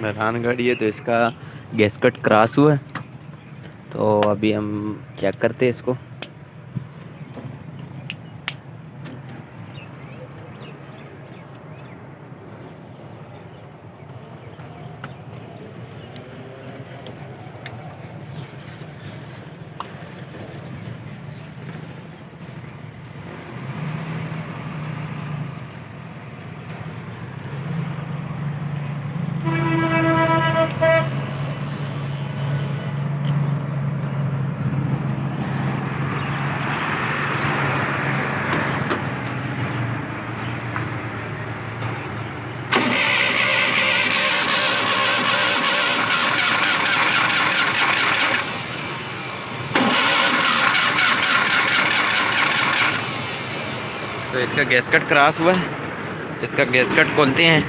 मेहरान गाड़ी है तो इसका गैसकट क्रॉस हुआ है। तो अभी हम चेक करते हैं इसको। तो इसका गैसकट क्रॉस हुआ है, इसका गैसकट खोलते हैं।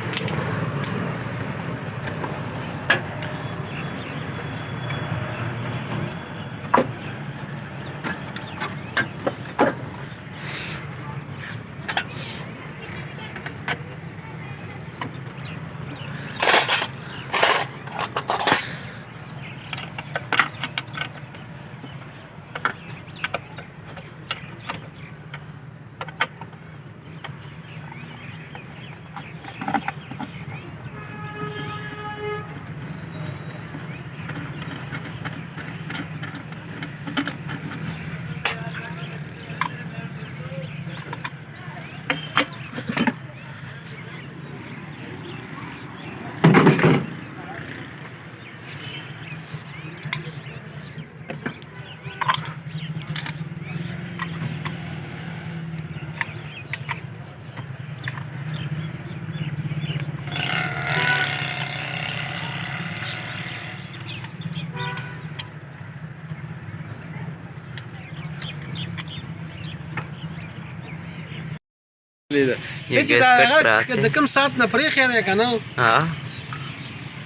ये गैसकट क्रॉस है। कम साथ न परे ख्याल है ना। हाँ,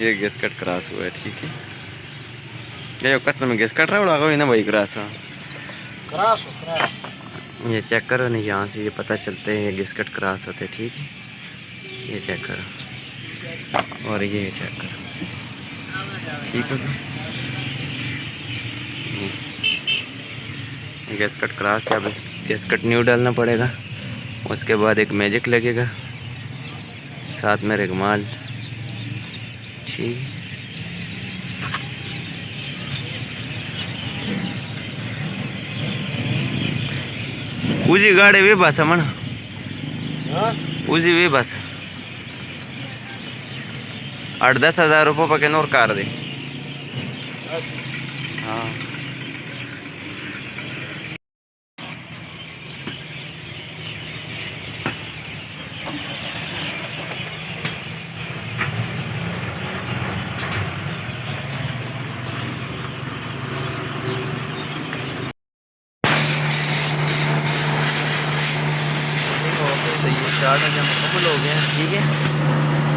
ये गैसकट क्रॉस हुआ है। ठीक है, ये कस में गैसकट रहा होगा ना भाई क्रॉस। क्रास क्रास ये चेक करो ना, यहाँ से ये पता चलते हैं ये गैसकट क्रॉस होते। ठीक है, ये चेक करो और ये चेक करो। ठीक है, गैसकट क्रॉस है। अब इस गैसकट न्यू डालना पड़ेगा, उसके बाद एक मैजिक लगेगा, साथ में रेगमाल। ठीक, उजी गाड़ी भी बस मन उजी भी बस 8-10 हज़ार रुपये पके और कार दे। हाँ, तो ये 4 मुकम्मल हो गए हैं। ठीक है।